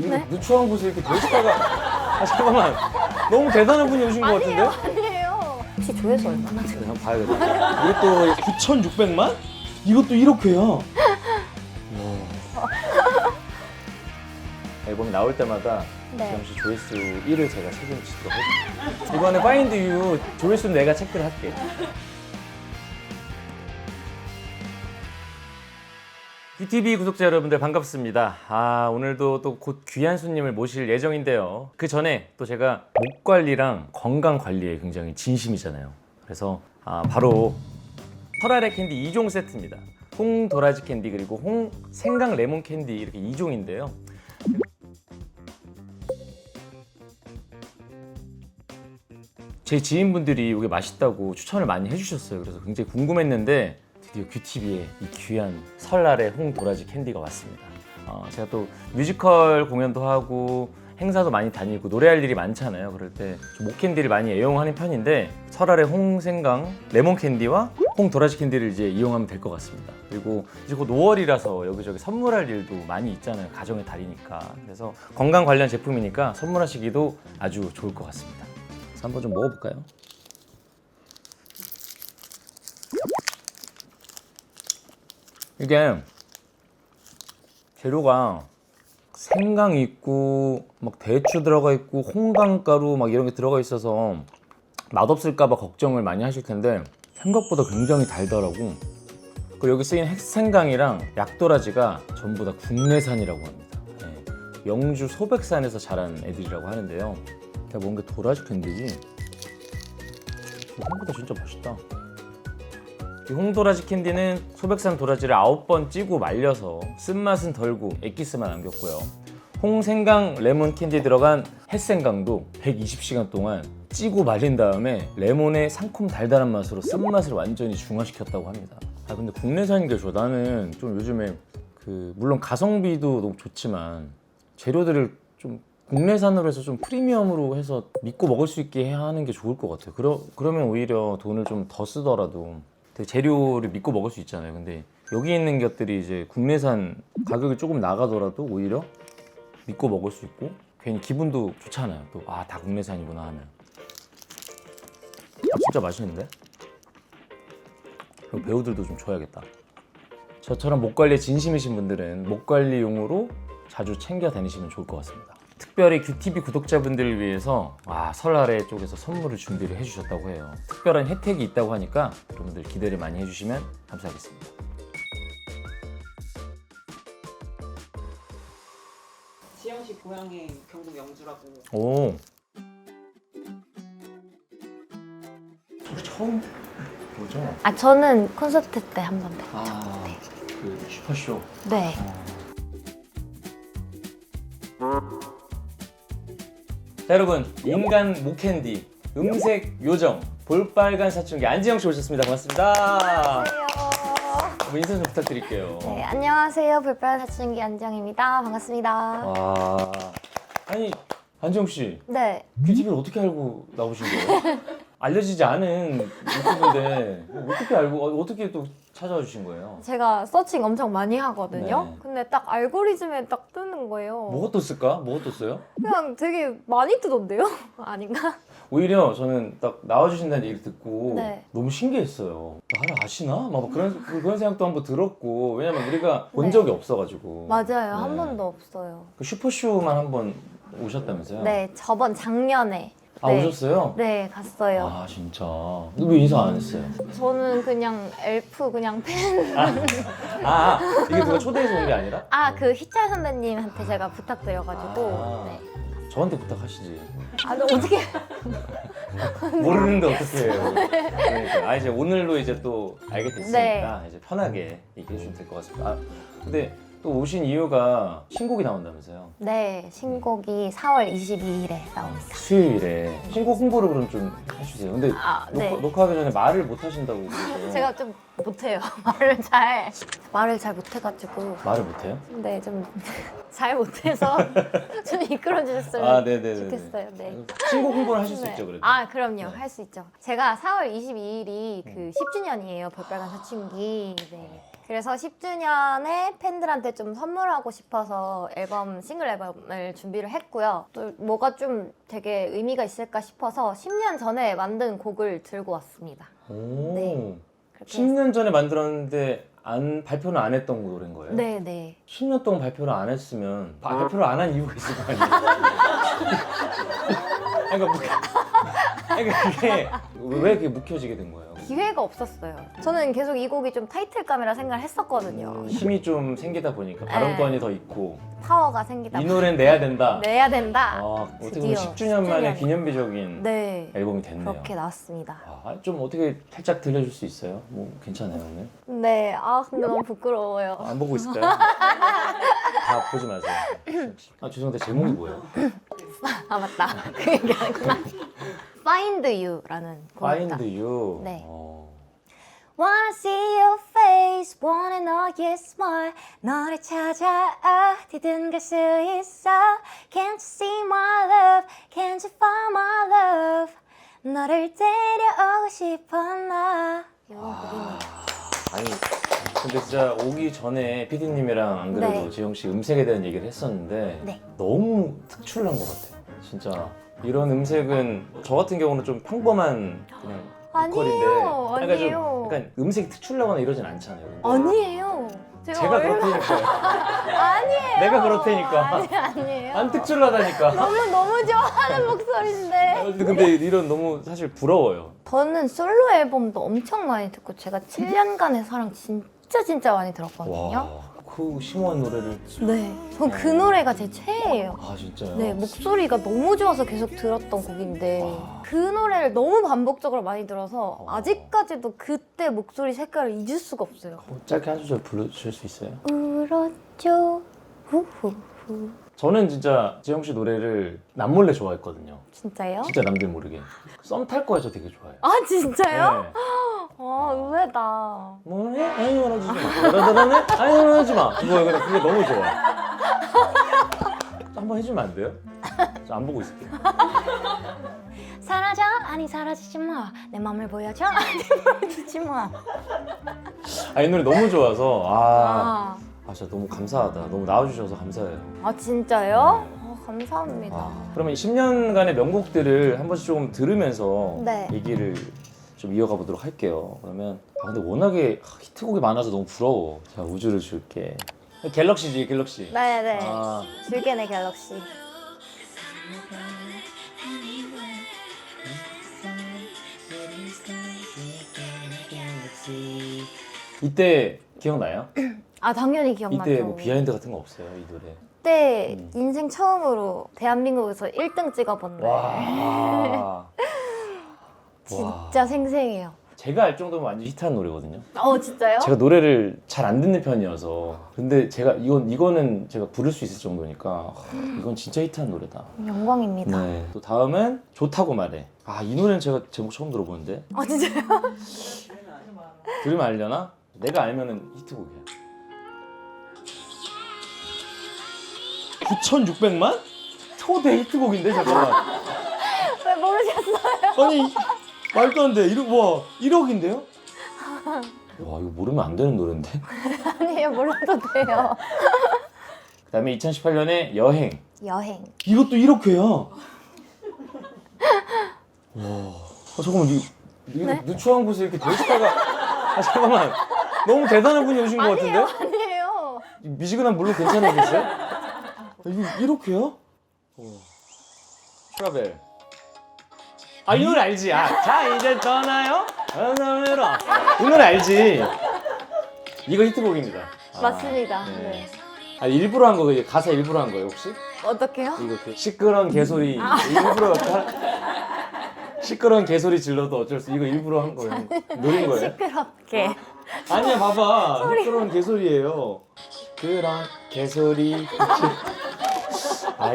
네? 누추한 곳에 이렇게 대시다가 잠깐만 너무 대단한 분이 오신 것 같은데? 아니에요. 혹시 조회수 얼마나 돼요? 한번 봐야겠다. 이것도 9,600만? 이것도 1억회야. 앨범이 나올 때마다 네. 잠시 조회수 1을 제가 책임지도록 할게요. 이번에 파인드 유 조회수는 내가 체크를 할게. BTV 구독자 여러분들 반갑습니다. 오늘도 또 곧 귀한 손님을 모실 예정인데요. 그 전에 또 제가 목 관리랑 건강 관리에 굉장히 진심이잖아요. 그래서 바로 설아래 캔디 2종 세트입니다. 홍 도라지 캔디 그리고 홍 생강 레몬 캔디 이렇게 2종인데요. 제 지인분들이 이게 맛있다고 추천을 많이 해주셨어요. 그래서 굉장히 궁금했는데 드디어 큐티비에 이 귀한 설날의 홍 도라지 캔디가 왔습니다. 제가 또 뮤지컬 공연도 하고 행사도 많이 다니고 노래할 일이 많잖아요. 그럴 때 목 캔디를 많이 애용하는 편인데 설날의 홍 생강 레몬 캔디와 홍 도라지 캔디를 이제 이용하면 될 것 같습니다. 그리고 이제 곧 5월이라서 여기저기 선물할 일도 많이 있잖아요. 가정의 달이니까. 그래서 건강 관련 제품이니까 선물하시기도 아주 좋을 것 같습니다. 그래서 한번 좀 먹어볼까요? 이게 재료가 생강 있고 막 대추 들어가 있고 홍당가루 막 이런 게 들어가 있어서 맛없을까 봐 걱정을 많이 하실 텐데 생각보다 굉장히 달더라고. 그리고 여기 쓰인 핵생강이랑 약도라지가 전부 다 국내산이라고 합니다. 네. 영주 소백산에서 자란 애들이라고 하는데요. 내가 먹은 게 도라지 캔디지? 생각보다 진짜 맛있다. 이 홍도라지 캔디는 소백산 도라지를 9번 찌고 말려서 쓴맛은 덜고 액기스만 남겼고요. 홍생강 레몬 캔디 들어간 햇생강도 120시간 동안 찌고 말린 다음에 레몬의 상콤 달달한 맛으로 쓴맛을 완전히 중화시켰다고 합니다. 근데 국내산인 게 좋아. 나는 좀 요즘에 물론 가성비도 너무 좋지만 재료들을 좀 국내산으로 해서 좀 프리미엄으로 해서 믿고 먹을 수 있게 해야 하는 게 좋을 것 같아요. 그러면 오히려 돈을 좀 더 쓰더라도 재료를 믿고 먹을 수 있잖아요. 근데 여기 있는 것들이 이제 국내산 가격이 조금 나가더라도 오히려 믿고 먹을 수 있고 괜히 기분도 좋잖아요. 또 다 국내산이구나 하면. 진짜 맛있는데? 그리고 배우들도 좀 줘야겠다. 저처럼 목 관리에 진심이신 분들은 목 관리용으로 자주 챙겨 다니시면 좋을 것 같습니다. 특별히 큐티비 구독자분들을 위해서 설날에 쪽에서 선물을 준비를 해주셨다고 해요. 특별한 혜택이 있다고 하니까 여러분들 기대를 많이 해주시면 감사하겠습니다. 지영 씨 고향이 경북 영주라고. 오. 우리 처음 보죠? 저는 콘서트 때 한 번 뵀죠. 네. 그 슈퍼쇼. 네. 자, 여러분, 인간 목캔디 음색 요정 볼빨간 사춘기 안지영 씨 오셨습니다. 반갑습니다. 안녕하세요. 인사 좀 부탁드릴게요. 네, 안녕하세요. 불빨 사춘기 안정입니다. 반갑습니다. 아니 안지영 씨 네. 큐티비를 어떻게 알고 나오신 거예요? 알려지지 않은 유튜브인데 어떻게 알고 어떻게 또 찾아와 주신 거예요? 제가 서칭 엄청 많이 하거든요. 네. 근데 딱 알고리즘에 딱 뜨는 거예요. 뭐가 떴을까? 뭐가 떴어요? 그냥 되게 많이 뜨던데요? 아닌가? 오히려 저는 딱 나와주신다는 얘기를 듣고 네. 너무 신기했어요. 나를 아시나? 막 그런 생각도 한번 들었고 왜냐면 우리가 본 네. 적이 없어가지고 맞아요. 한 네. 번도 없어요. 그 슈퍼쇼만 한번 오셨다면서요? 네, 저번 작년에. 네. 오셨어요? 네, 갔어요. 진짜? 근데 왜 인사 안 했어요? 저는 그냥 엘프 그냥 팬. 이게 누가 초대해서 온 게 아니라? 그 희철 선배님한테 제가 부탁드려가지고. 네. 저한테 부탁하시지. 너 어떻게? 모르는데 어떻게 해요? 그러니까. 이제 오늘로 이제 또 알게 됐으니까 이제 편하게 얘기해 주시면 될 것 같습니다. 근데 또 오신 이유가 신곡이 나온다면서요? 네, 신곡이 4월 22일에 나옵니다. 수요일에 신곡 홍보를 그럼 좀 해주세요. 근데 네. 녹화하기 전에 말을 못 하신다고 그러죠? 제가 좀 못해요. 말을 잘 못해가지고. 말을 못해요? 네, 좀 잘 못해서 좀 이끌어 주셨으면 네네네. 좋겠어요. 네. 신곡 홍보를 하실 수 네. 있죠, 그래도. 그럼요. 네. 할 수 있죠. 제가 4월 22일이 그 10주년이에요. 볼빨간 사춘기. 네. 그래서 10주년에 팬들한테 좀 선물하고 싶어서 싱글 앨범을 준비를 했고요. 또 뭐가 좀 되게 의미가 있을까 싶어서 10년 전에 만든 곡을 들고 왔습니다. 오. 네. 그렇게 10년 전에 만들었는데 발표는 안 했던 노래인 거예요? 네네. 10년 동안 발표를 안 했으면 발표를 안 한 이유가 있을 거 아니에요? 그러니까 그게 왜 그게 묵혀지게 된 거예요? 기회가 없었어요. 저는 계속 이 곡이 좀 타이틀감이라 생각을 했었거든요. 힘이 좀 생기다 보니까 발언권이 더 있고 파워가 생기다 이 노래는 내야 된다. 내야 된다. 아, 어떻게 보면 드디어 10주년 만에 10주년. 기념비적인 네. 앨범이 됐네요. 그렇게 나왔습니다. 좀 어떻게 살짝 들려줄 수 있어요? 뭐 괜찮아요 오늘? 네. 근데 너무 부끄러워요. 안 보고 있을까요? 다 보지 마세요. 죄송한데 제목이 뭐예요? 맞다. 그 얘기하구나. Find You라는 곡입니다. Find You. 네. 어. Wanna see your face, wanna know your smile. 너를 찾아 어디든 갈 수 있어. Can't you see my love, can't you find my love. 너를 데려오고 싶어 나. 이런 곡입니다. 아니 근데 진짜 오기 전에 PD님이랑 안 그래도 네. 지영 씨 음색에 대한 얘기를 했었는데 네. 너무 특출난 것 같아요. 진짜 이런 음색은 저 같은 경우는 좀 평범한 그냥 보컬인데 아니에요, 약간 좀 아니에요. 약간 음색이 특출나거나 이러진 않잖아요. 근데 아니에요. 제가 그렇다니까. 아니에요. 내가 그렇다니까. 아니에요. 안 특출나다니까. 너무 좋아하는 목소리인데. 근데 이런 너무 사실 부러워요. 저는 솔로 앨범도 엄청 많이 듣고 제가 7년간의 사랑 진짜 많이 들었거든요. 와, 그 심오한 노래를. 네, 전 그 노래가 제 최애예요. 아 진짜요? 네, 목소리가 너무 좋아서 계속 들었던 곡인데 그 노래를 너무 반복적으로 많이 들어서 아직까지도 그때 목소리 색깔을 잊을 수가 없어요. 짧게 한 소절 불러주실 수 있어요? 울었죠 후후후. 저는 진짜 지영 씨 노래를 남몰래 좋아했거든요. 진짜요? 진짜 남들 모르게. 썸 탈 거야 저 되게 좋아해요. 아 진짜요? 네. 의외다. 뭐해? 아니 말하지 마. 라라라네? 아니 말하지 마. 그게 너무 좋아. 한번 해주면 안 돼요? 저 안 보고 있을게요. 사라져 아니 사라지지 마. 내 맘을 보여줘 아니 보여주지 마. 이 노래 너무 좋아서 진짜 너무 감사하다. 너무 나와주셔서 감사해요. 진짜요? 감사합니다. 그러면 10년간의 명곡들을 한 번씩 조금 들으면서 네. 얘기를 좀 이어가 보도록 할게요. 그러면 근데 워낙에 히트곡이 많아서 너무 부러워. 자, 우주를 줄게. 갤럭시지, 갤럭시. 네네. 아. 줄게네 갤럭시. 이때 기억나요? 당연히 기억나죠. 이때 뭐 비하인드 같은 거 없어요, 이 노래? 그때 인생 처음으로 대한민국에서 1등 찍어본 날. 와. 진짜 생생해요. 제가 알 정도면 완전 히트한 노래거든요. 진짜요? 제가 노래를 잘 안 듣는 편이어서 근데 제가 이거는 제가 부를 수 있을 정도니까 이건 진짜 히트한 노래다. 영광입니다. 네. 또 다음은 좋다고 말해. 이 노래는 제가 제목 처음 들어보는데 진짜요? 들으면 알려나? 내가 알면은 히트곡이야. 9,600만? 초대 히트곡인데 잠깐만. 왜 모르셨어요? 아니 말도 안 돼. 1억인데요? 와 이거 모르면 안 되는 노래인데. 아니에요, 몰라도 돼요. 그다음에 2018년에 여행. 여행. 이것도 1억 회야. 와. 잠깐만 네? 누추한 곳에 이렇게 대시다가 잠깐만 너무 대단한 분이 오신 것 같은데? 아니에요. 미지근한 물로 괜찮으겠어요? 이거 1억 회야? 트라벨. 이 노래 알지? 자 이제 떠나요? 이 노래 알지? 이거 히트곡입니다. 맞습니다. 네. 네. 일부러 한 거예요? 가사 일부러 한 거예요 혹시? 어떡해요? 이거 시끄러운 개소리 일부러 시끄러운 개소리 질러도 어쩔 수 이거 일부러 한 거예요? 노린 거예요? 시끄럽게. 아니야 봐봐 시끄러운 개소리예요. 시끄러운 개소리.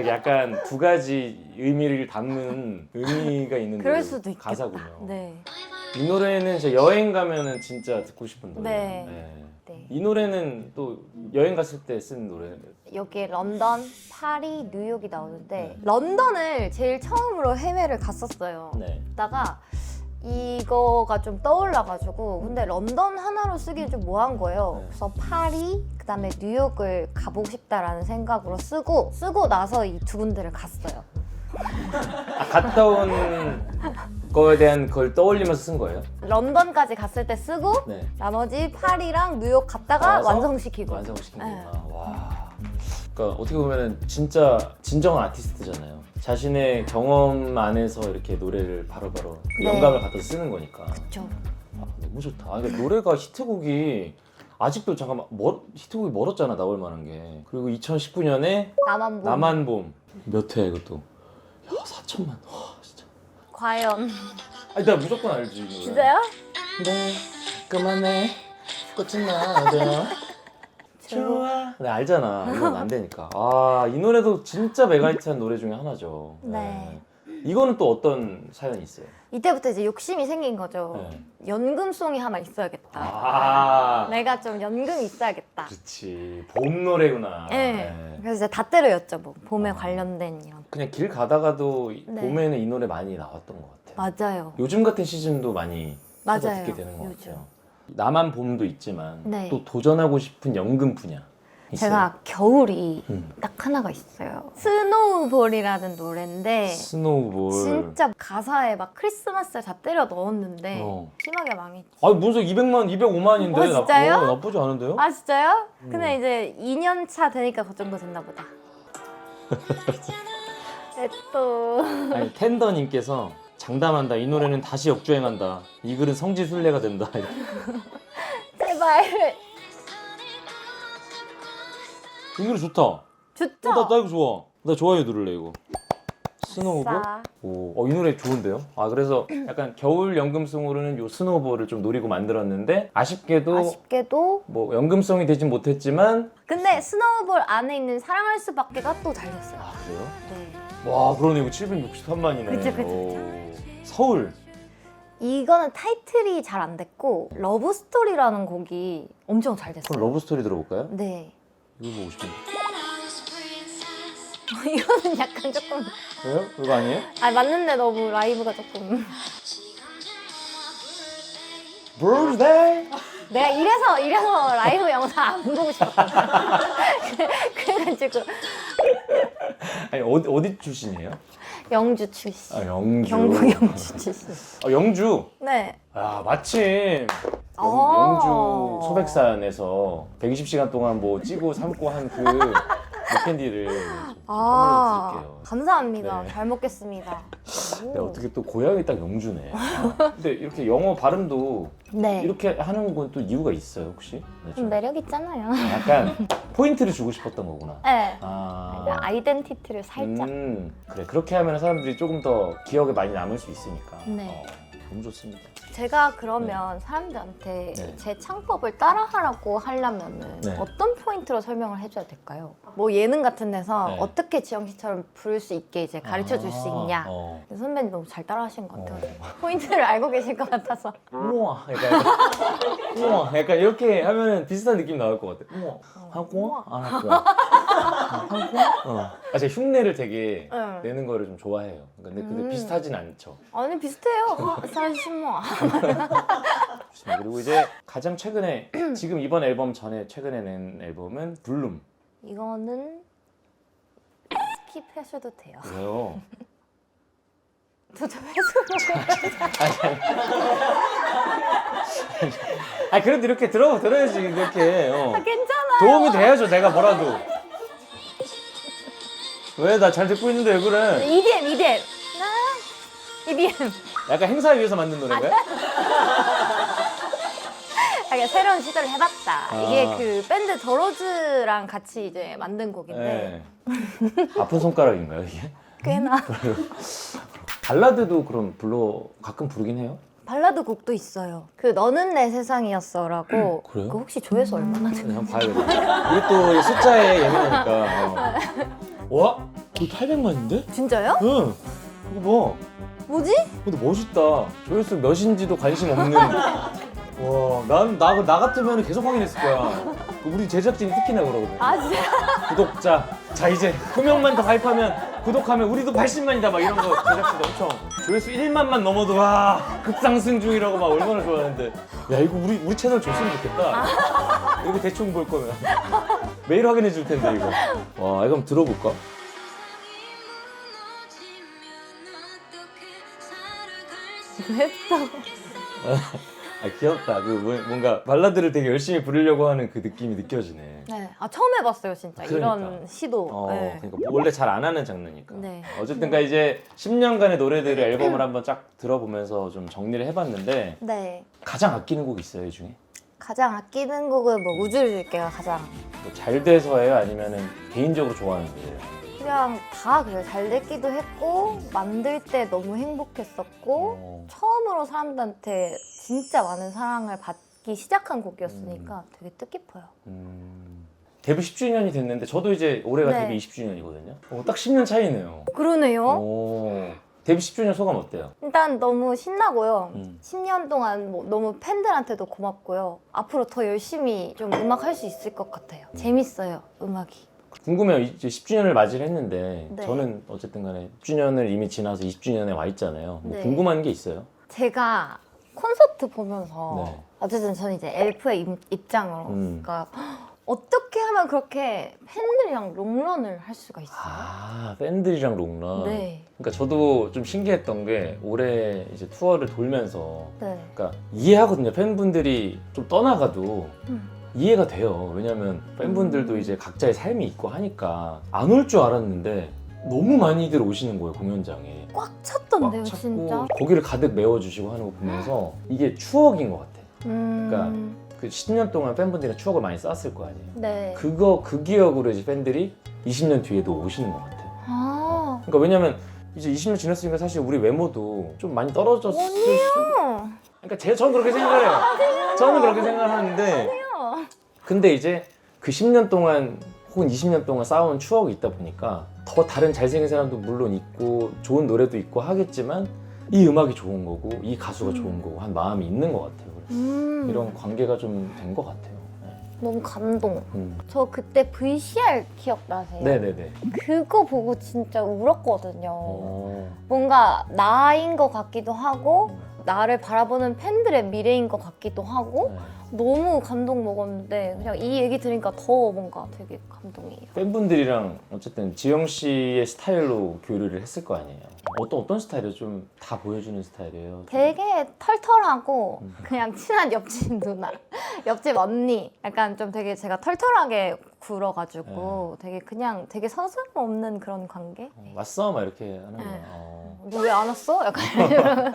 이게 약간 두 가지 의미를 담는 의미가 있는 그럴 수도 있겠다. 가사군요. 네. 이 노래는 저 여행 가면은 진짜 듣고 싶은 노래. 네. 네. 이 노래는 또 여행 갔을 때 쓴 노래. 여기 런던, 파리, 뉴욕이 나오는데 네. 런던을 제일 처음으로 해외를 갔었어요. 네. 그러다가 이거가 좀 떠올라가지고 근데 런던 하나로 쓰기엔 좀 뭐한 거예요. 네. 그래서 파리 그다음에 뉴욕을 가보고 싶다라는 생각으로 쓰고 나서 이 두 군데를 갔어요. 갔다 온 거에 대한 걸 떠올리면서 쓴 거예요? 런던까지 갔을 때 쓰고 네. 나머지 파리랑 뉴욕 갔다가 가서 완성시키고. 완성시킨 네. 거구나. 와. 그러니까 어떻게 보면은 진짜 진정한 아티스트잖아요. 자신의 경험 안에서 이렇게 노래를 바로바로 그 네. 영감을 갖다 쓰는 거니까. 그쵸. 아, 너무 좋다. 아, 그러니까 노래가 히트곡이 아직도 잠깐만 히트곡이 멀었잖아 나올 만한 게. 그리고 2019년에 나만 보. 나만 봄. 몇 회야 이것도? 야 4천만. 와 진짜. 과연. 아니 나 무조건 알지 이 노래. 진짜요? 네 그만해 꽃은 나죠. 좋아. 네 알잖아. 이건 안 되니까. 아 이 노래도 진짜 메가히트한 노래 중에 하나죠. 네. 이거는 또 어떤 사연이 있어요? 이때부터 이제 욕심이 생긴 거죠. 네. 연금송이 하나 있어야겠다. 아. 내가 좀 연금이 있어야겠다. 그렇지. 봄 노래구나. 네. 네. 그래서 이제 다 때려였죠. 뭐 봄에 관련된 이런. 그냥 길 가다가도 네. 봄에는 이 노래 많이 나왔던 것 같아요. 맞아요. 요즘 같은 시즌도 많이 찾아 맞아요. 듣게 되는 것 요즘. 같아요. 나만 봄도 있지만 네. 또 도전하고 싶은 연금 분야 있어요? 제가 겨울이 음. 딱 하나가 있어요. 스노우볼이라는 노래인데 스노우볼. 진짜 가사에 막 크리스마스를 다 때려 넣었는데 어. 심하게 망했지. 아니 무슨 200만, 205만인데 어, 진짜요? 나쁘지 않은데요? 아 진짜요? 근데 이제 2년 차 되니까 그 정도 됐나 보다. 네, 또 아니 텐더님께서 장담한다. 이 노래는 다시 역주행한다. 이 글은 성지순례가 된다. 제발 이 노래 좋다. 좋죠? 나 이거 좋아. 나 좋아요 누를래 이거. 스노우볼? 싸. 오, 이 노래 좋은데요? 아 그래서 약간 겨울 연금송으로는 요 스노우볼을 좀 노리고 만들었는데 아쉽게도 아쉽게도 뭐 연금송이 되진 못했지만 근데 스노우볼 안에 있는 사랑할 수밖에가 또 잘 됐어요. 아 그래요? 네. 와 그러네 이거 763만이네. 그쵸. 서울. 이거는 타이틀이 잘 안 됐고 러브 스토리라는 곡이 엄청 잘 됐어요. 그럼 러브스토리 들어볼까요? 네. 이거 보고 싶은데. 이거는 약간 조금 왜요? 그거 아니에요? 맞는데 너무 라이브가 조금 Birthday. 내가 이래서 라이브 영상 안 보고 싶었거든. 그래가지고 아니 어디 출신이에요? 영주 출신. 아 영주. 경북 영주 출신. 아 영주. 네. 아 마침 어. 영주 소백산에서 120시간 동안 뭐 찌고 삶고 한 그 목캔디를 선물로 드릴게요. 감사합니다. 네. 잘 먹겠습니다. 네, 어떻게 또 고향이 딱 영주네. 아, 근데 이렇게 영어 발음도 네. 이렇게 하는 건 또 이유가 있어요 혹시? 네, 좀 매력 있잖아요. 약간 포인트를 주고 싶었던 거구나. 네. 아. 아이덴티티를 살짝. 그래 그렇게 하면 사람들이 조금 더 기억에 많이 남을 수 있으니까. 네. 너무 좋습니다. 제가 그러면 사람들한테 네. 제 창법을 따라하라고 하려면은 네. 어떤 포인트로 설명을 해줘야 될까요? 뭐 예능 같은 데서 네. 어떻게 지영 씨처럼 부를 수 있게 이제 가르쳐 줄 수 있냐? 어. 선배님 너무 잘 따라하신 것 같아요. 포인트를 알고 계실 것 같아서. 우와 약간 우와 약간 이렇게 하면은 비슷한 느낌 나올 것 같아. 우와 하고 안 하고 하고. 아 제가 흉내를 되게 응. 내는 거를 좀 좋아해요. 근데 비슷하진 않죠. 아니 비슷해요. 사실 뭐. 좋습니다. 그리고 이제 가장 최근에 지금 이번 앨범 전에 최근에 낸 앨범은 블룸. 이거는 스킵하셔도 돼요. 왜요? 저좀 해주고. 아 그래도 이렇게 들어야지 이렇게 괜찮아. 도움이 돼야죠 내가 뭐라도. 왜 나 잘 듣고 있는데 왜 그래? EDM. EDM. 약간 행사에 위해서 만든 노래인가요? 그러니까 새로운 시도를 해봤다. 아. 이게 그 밴드 더로즈랑 같이 이제 만든 곡인데 네. 아픈 손가락인가요 이게? 꽤나 발라드도 그럼 가끔 부르긴 해요? 발라드 곡도 있어요. 그 너는 내 세상이었어라고. 그래요? 그 혹시 조회수 얼마나 되나요? 한번 봐야겠다. 우리 또 숫자에 예민하니까. 와? 거의 800만인데? 진짜요? 응. 이거 봐. 뭐지? 근데 멋있다. 조회수 몇인지도 관심 없는. 와, 나 같으면 계속 확인했을 거야. 우리 제작진이 특히나 그러거든. 아 진짜? 구독자 자 이제 9명만 더 가입하면 구독하면 우리도 80만이다 막 이런 거 제작진도 엄청 조회수 1만만 넘어도 와 급상승 중이라고 막 얼마나 좋아하는데 야 이거 우리 채널 줬으면 좋겠다. 이거 대충 볼 거면 매일 확인해 줄 텐데 이거. 와 이거 한번 들어볼까? 했어. 아 귀엽다. 그 뭔가 발라드를 되게 열심히 부르려고 하는 그 느낌이 느껴지네. 네. 아 처음 해봤어요 진짜 그러니까. 이런 시도. 네. 그러니까 원래 잘 안 하는 장르니까. 네. 어쨌든가 이제 10년간의 노래들을 앨범을 한번 쫙 들어보면서 좀 정리를 해봤는데 네. 가장 아끼는 곡 있어요 이 중에? 가장 아끼는 곡은 뭐 우주를 줄게가 가장 뭐잘 돼서예요? 아니면은 개인적으로 좋아하는 노래예요? 그냥 다 그래요. 잘 됐기도 했고 만들 때 너무 행복했었고 처음으로 사람들한테 진짜 많은 사랑을 받기 시작한 곡이었으니까 되게 뜻깊어요. 데뷔 10주년이 됐는데 저도 이제 올해가 네. 데뷔 20주년이거든요. 딱 10년 차이네요. 그러네요. 오, 데뷔 10주년 소감 어때요? 일단 너무 신나고요. 음. 10년 동안 뭐 너무 팬들한테도 고맙고요. 앞으로 더 열심히 좀 음악 할 수 있을 것 같아요. 재밌어요, 음악이. 궁금해요. 이제 10주년을 맞이를 했는데 네. 저는 어쨌든 간에 10주년을 이미 지나서 20주년에 와 있잖아요. 뭐 네. 궁금한 게 있어요? 제가 콘서트 보면서 네. 어쨌든 저는 이제 엘프의 입장으로 음. 그러니까 어떻게 하면 그렇게 팬들이랑 롱런을 할 수가 있어요? 아, 팬들이랑 롱런. 네. 그러니까 저도 좀 신기했던 게 올해 이제 투어를 돌면서 네. 그러니까 이해하거든요. 팬분들이 좀 떠나가도 음. 이해가 돼요. 왜냐면 팬분들도 이제 각자의 삶이 있고 하니까 안 올 줄 알았는데 너무 많이들 오시는 거예요, 공연장에. 꽉 찼던데요, 꽉 찼고 진짜. 거기를 가득 메워주시고 하는 거 보면서 이게 추억인 것 같아. 음. 그러니까 그 10년 동안 팬분들이랑 추억을 많이 쌓았을 거 아니에요. 네. 그 기억으로 이제 팬들이 20년 뒤에도 오시는 것 같아요. 아. 그러니까 왜냐면 이제 20년 지났으니까 사실 우리 외모도 좀 많이 떨어졌을 수. 그러니까 저는 그렇게 생각해요. 저는 그렇게 생각하는데. 근데 이제 그 10년 동안 혹은 20년 동안 쌓아온 추억이 있다 보니까 더 다른 잘생긴 사람도 물론 있고 좋은 노래도 있고 하겠지만 이 음악이 좋은 거고 이 가수가 좋은 거고 한 마음이 있는 것 같아요. 그래서 이런 관계가 좀 된 것 같아요. 너무 감동. 음. 저 그때 VCR 기억나세요? 네네네. 그거 보고 진짜 울었거든요. 어. 뭔가 나인 것 같기도 하고 나를 바라보는 팬들의 미래인 것 같기도 하고 네. 너무 감동 먹었는데 그냥 이 얘기 들으니까 더 뭔가 되게 감동이에요. 팬분들이랑 어쨌든 지영 씨의 스타일로 교류를 했을 거 아니에요. 어떤 스타일이에요? 좀 다 보여주는 스타일이에요? 되게 털털하고 그냥 친한 옆집 누나, 옆집 언니 약간 좀 되게 제가 털털하게 굴어가지고 되게 그냥 되게 서슴 없는 그런 관계? 왔어? 막 이렇게 하는 거야. 네. 너 왜 안 왔어? 약간 이런.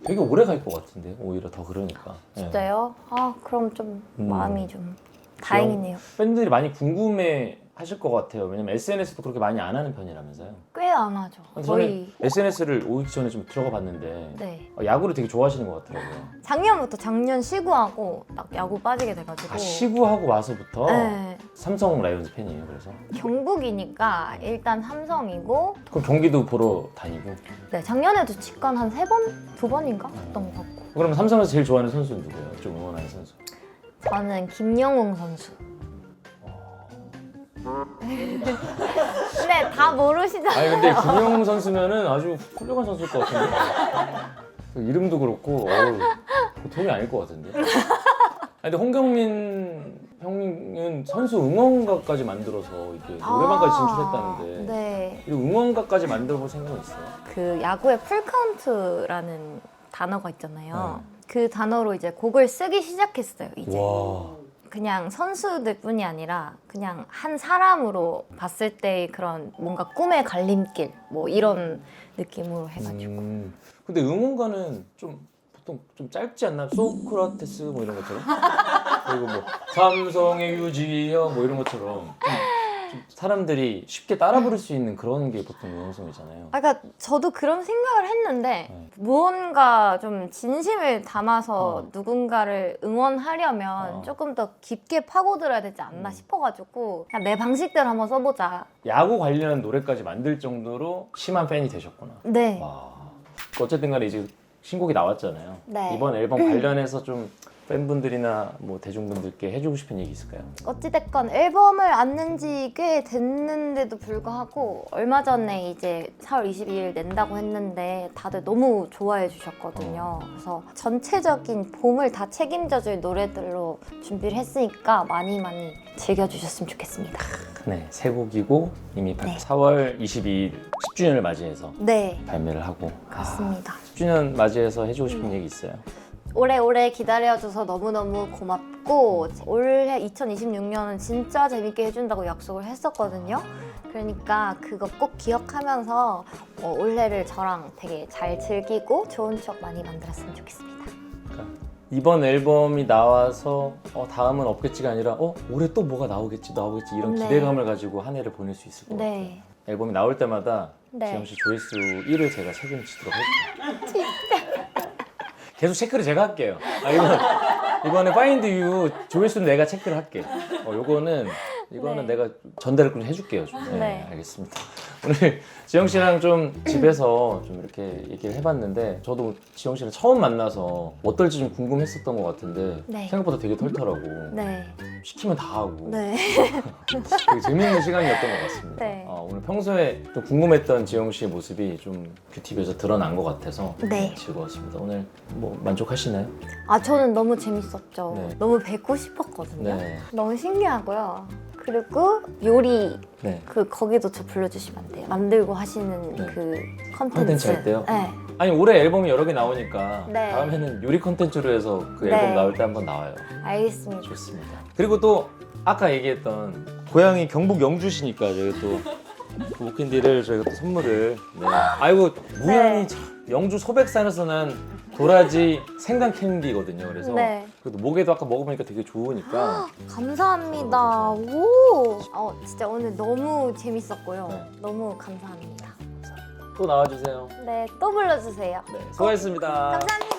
되게 오래 갈 것 같은데 오히려 더 그러니까. 네. 진짜요? 아 그럼 좀 음. 마음이 좀 다행이네요. 팬들이 많이 궁금해 하실 것 같아요. 왜냐면 SNS도 그렇게 많이 안 하는 편이라면서요. 꽤 안 하죠. 저는 거의. SNS를 오기 전에 좀 들어가 봤는데 네. 야구를 되게 좋아하시는 것 같더라고요. 작년부터 작년 시구하고 딱 야구 빠지게 돼가지고. 아, 시구하고 와서부터 네. 삼성 라이온즈 팬이에요. 그래서 경북이니까 일단 삼성이고. 그럼 경기도 보러 다니고. 네 작년에도 직관 한 3번, 2번인가 했던 것 같고. 그럼 삼성에서 제일 좋아하는 선수는 누구예요? 좀 응원하는 선수. 저는 김영웅 선수. 근데 다 모르시잖아요. 아니 근데 김영웅 선수면은 아주 훌륭한 선수일 것 같은데. 그 이름도 그렇고 보통이 아닐 것 같은데. 아니 근데 홍경민 형님은 선수 응원가까지 만들어서 이렇게 노래방까지 진출했다는데 네. 이 응원가까지 만들어볼 생각은 있어요? 그 야구에 풀카운트라는 단어가 있잖아요. 그 단어로 이제 곡을 쓰기 시작했어요. 이제. 와. 그냥 선수들 뿐이 아니라 그냥 한 사람으로 봤을 때의 그런 뭔가 꿈의 갈림길 뭐 이런 느낌으로 해가지고. 근데 응원가는 좀 보통 좀 짧지 않나? 소크라테스 뭐 이런 것처럼? 그리고 뭐 삼성의 유지형 뭐 이런 것처럼 좀 사람들이 쉽게 따라 부를 수 있는 그런 게 보통 응원송이잖아요. 아, 그러니까 저도 그런 생각을 했는데 무언가 좀 진심을 담아서 누군가를 응원하려면 조금 더 깊게 파고들어야 되지 않나 싶어가지고 그냥 내 방식대로 한번 써보자. 야구 관련 노래까지 만들 정도로 심한 팬이 되셨구나. 네. 와. 어쨌든 간에 이제 신곡이 나왔잖아요. 네. 이번 앨범 관련해서 좀 팬분들이나 뭐 대중분들께 해주고 싶은 얘기 있을까요? 어찌됐건 앨범을 안 낸 지 꽤 됐는데도 불구하고 얼마 전에 이제 4월 22일 낸다고 했는데 다들 너무 좋아해 주셨거든요. 그래서 전체적인 봄을 다 책임져줄 노래들로 준비를 했으니까 많이 즐겨주셨으면 좋겠습니다. 네, 세 곡이고 이미 네. 4월 22일 10주년을 맞이해서 네, 발매를 하고 그렇습니다. 10주년 맞이해서 해주고 싶은 얘기 있어요? 오래오래 기다려줘서 너무너무 고맙고 올해 2026년은 진짜 재밌게 해준다고 약속을 했었거든요. 그러니까 그거 꼭 기억하면서 올해를 저랑 되게 잘 즐기고 좋은 추억 많이 만들었으면 좋겠습니다. 그러니까 이번 앨범이 나와서 다음은 없겠지가 아니라 올해 또 뭐가 나오겠지 이런 네. 기대감을 가지고 한 해를 보낼 수 있을 것 같아요. 네. 앨범이 나올 때마다 네. 지영씨 조회수 1을 제가 책임지도록 할게요. 계속 체크를 제가 할게요. 이번에 파인드 유 조회수는 내가 체크를 할게. 이거는 네. 내가 전달을 좀 해줄게요. 좀. 네, 네. 알겠습니다. 오늘 지영 씨랑 좀 집에서 좀 이렇게 얘기를 해봤는데 저도 지영 씨를 처음 만나서 어떨지 좀 궁금했었던 것 같은데 네. 생각보다 되게 털털하고 네. 시키면 다 하고 네. 되게 재밌는 시간이었던 것 같습니다. 네. 오늘 평소에 좀 궁금했던 지영 씨의 모습이 좀 뷰티비에서 드러난 것 같아서 네. 즐거웠습니다. 오늘 뭐 만족하시나요? 저는 너무 재밌었죠. 네. 너무 뵙고 싶었거든요. 네. 너무 신기하고요. 그리고 요리 네. 거기도 저 불러주시면 안 돼요. 만들고 하시는 네. 그 콘텐츠 컨텐츠 할 때요? 네. 아니 올해 앨범이 여러 개 나오니까 네. 다음에는 요리 컨텐츠로 해서 그 네. 앨범 나올 때 한번 나와요. 알겠습니다. 좋습니다. 그리고 또 아까 얘기했던 고향이 경북 영주시니까 저희가 또 목캔디를 저희가 또 선물을 아이고 무향이 네. 참 영주 소백산에서 난 도라지 생강 캔디거든요. 그래서 네. 그래도 목에도 아까 먹어보니까 되게 좋으니까 감사합니다. 오, 진짜 오늘 너무 재밌었고요. 네. 너무 감사합니다. 또 나와주세요. 네, 또 불러주세요. 네, 수고하셨습니다. 감사합니다.